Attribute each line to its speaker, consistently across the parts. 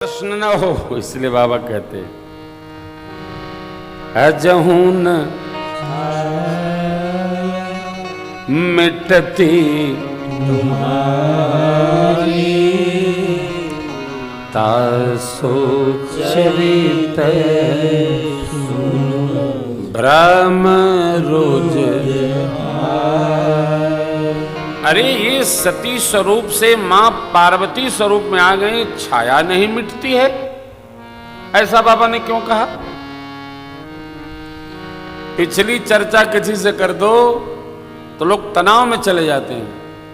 Speaker 1: प्रश्न न हो, इसलिए बाबा कहते अजहून मिटती तुम्हारी तासो चरित ब्रह्म रोज। अरे ये सती स्वरूप से मां पार्वती स्वरूप में आ गई, छाया नहीं मिटती है, ऐसा बाबा ने क्यों कहा? पिछली चर्चा किसी से कर दो तो लोग तनाव में चले जाते हैं,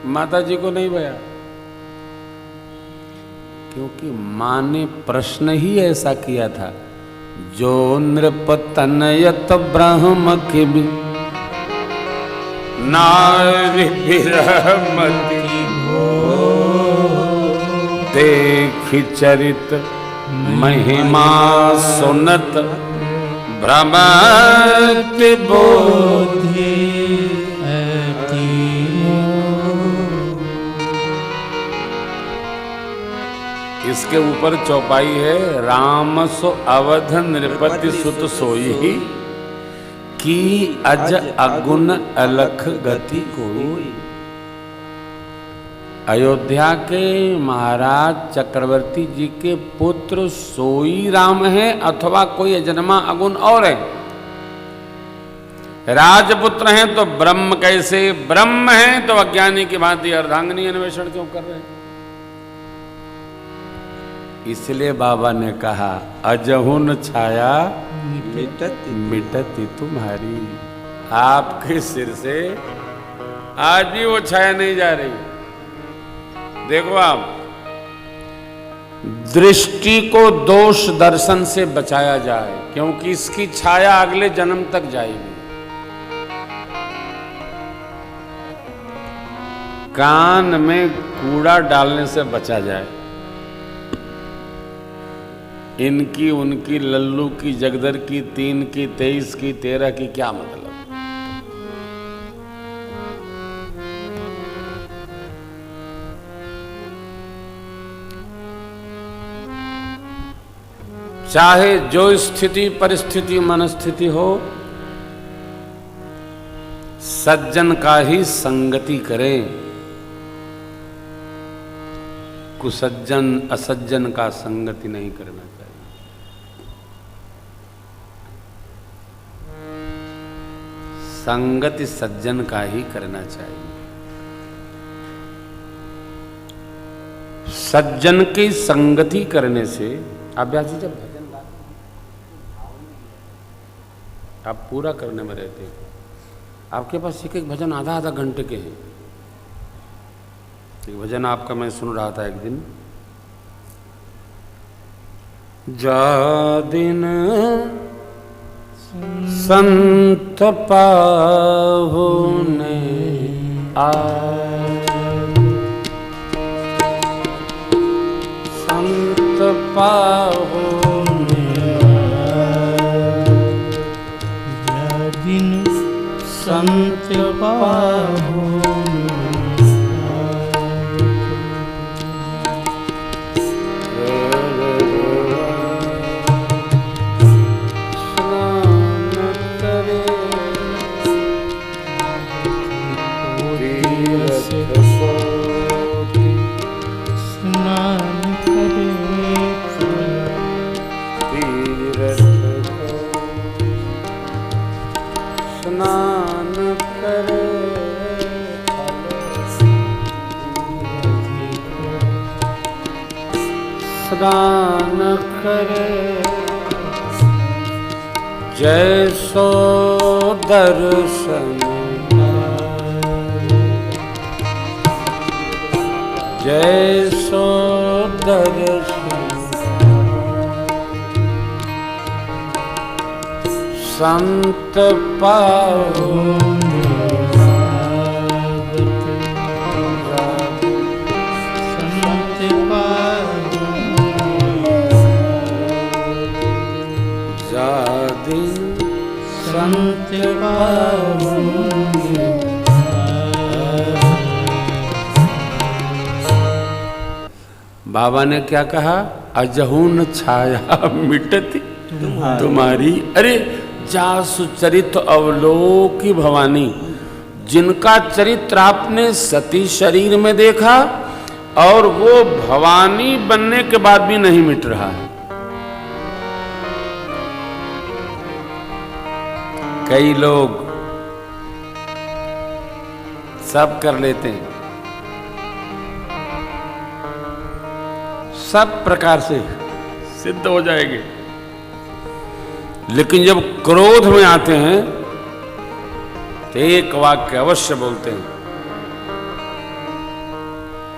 Speaker 1: माता जी को नहीं भया, क्योंकि मां ने प्रश्न ही ऐसा किया था, जो नृपतनयत ब्रह्म के भी नारी विरहमती हो, देख चरित महिमा सुनत भ्रमत बोधि। इसके ऊपर चौपाई है, राम सो अवध नृपति सुत सोई की अज अगुण अलख गति कोई। अयोध्या के महाराज चक्रवर्ती जी के पुत्र सोई राम है अथवा कोई अजन्मा अगुण और है। राजपुत्र हैं तो ब्रह्म कैसे, ब्रह्म हैं तो अज्ञानी की भांति अर्धांगिनी अन्वेषण क्यों कर रहे हैं? इसलिए बाबा ने कहा अजहुन छाया मिटती तुम्हारी। आपके सिर से आज भी वो छाया नहीं जा रही। देखो आप, दृष्टि को दोष दर्शन से बचाया जाए, क्योंकि इसकी छाया अगले जन्म तक जाएगी। कान में कूड़ा डालने से बचा जाए, इनकी उनकी लल्लू की जगदर की 3 की 23 की 13 की क्या मतलब? चाहे जो स्थिति परिस्थिति मनस्थिति हो, सज्जन का ही संगति करें, कुसज्जन असज्जन का संगति नहीं करना चाहिए। संगति सज्जन का ही करना चाहिए। सज्जन की संगति करने से आप व्यास जी जब भजन आप पूरा करने में रहते हैं, आपके पास एक एक भजन आधा आधा घंटे के हैं। एक भजन आपका मैं सुन रहा था एक दिन, जा दिन संत पाहुने संत पाहुने
Speaker 2: दिन संत पाहुने
Speaker 1: स्नान करे, जैसो दर्शन जैसो दर्शन संत पाओ।
Speaker 2: संत पाहुने
Speaker 1: बाबा ने क्या कहा? अजहून छाया मिटती तुम्हारी। अरे जासु चरित अवलोकी भवानी, जिनका चरित्र आपने सती शरीर में देखा और वो भवानी बनने के बाद भी नहीं मिट रहा है। कई लोग सब कर लेते हैं, सब प्रकार से सिद्ध हो जाएंगे, लेकिन जब क्रोध में आते हैं तो एक वाक्य अवश्य बोलते हैं,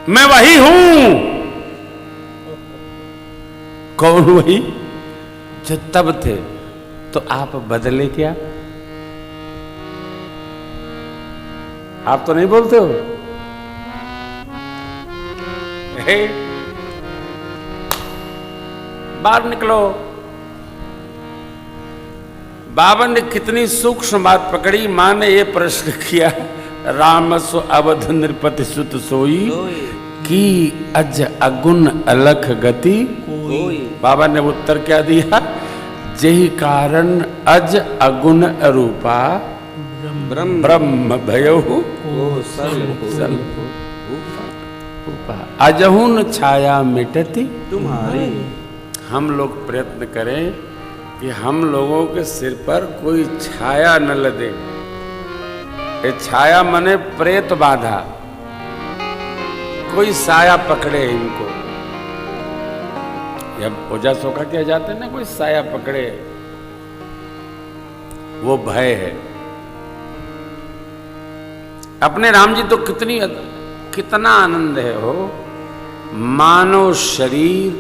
Speaker 1: मैं वही हूं। कौन वही? जो तब थे। तो आप बदले क्या? आप तो नहीं बोलते हो। बाहर निकलो। बाबा ने कितनी सूक्ष्म बात पकड़ी। मां ने ये प्रश्न किया, राम सो अवध नृपति सुत सोई की अज अगुण अलख गति कोई। बाबा ने उत्तर क्या दिया? जही कारण अज अगुण अरूपा ब्रह्म भयहु अजहुन छाया मिटती तुम्हारी। हम लोग प्रयत्न करें कि हम लोगों के सिर पर कोई छाया न लदे। ये छाया मने प्रेत बाधा, कोई साया पकड़े इनको। जब ओझा सोखा किया जाते हैं ना, कोई साया पकड़े, वो भय है। अपने राम जी तो कितना आनंद है हो। मानव शरीर,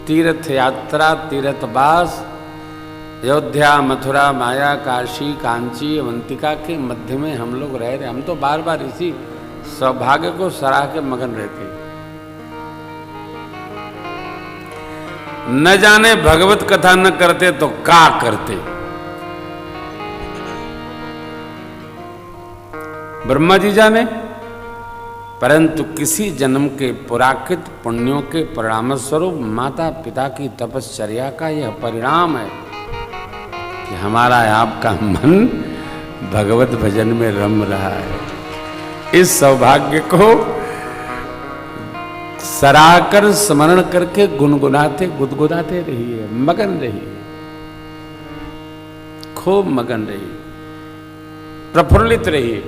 Speaker 1: तीर्थ यात्रा, तीर्थवास, अयोध्या, मथुरा, माया, काशी, कांची, अवंतिका के मध्य में हम लोग रह रहे। हम तो बार बार इसी सौभाग्य को सराह के मगन रहते। न जाने भगवत कथा न करते तो का करते। ब्रह्मा जी जाने, परंतु किसी जन्म के पुराकृत पुण्यों के परिणाम स्वरूप माता पिता की तपश्चर्या का यह परिणाम है कि हमारा आपका मन भगवत भजन में रम रहा है। इस सौभाग्य को सराहकर स्मरण करके गुनगुनाते गुदगुदाते रहिए, मगन रहिए, खूब मगन रहिए, प्रफुल्लित रहिए।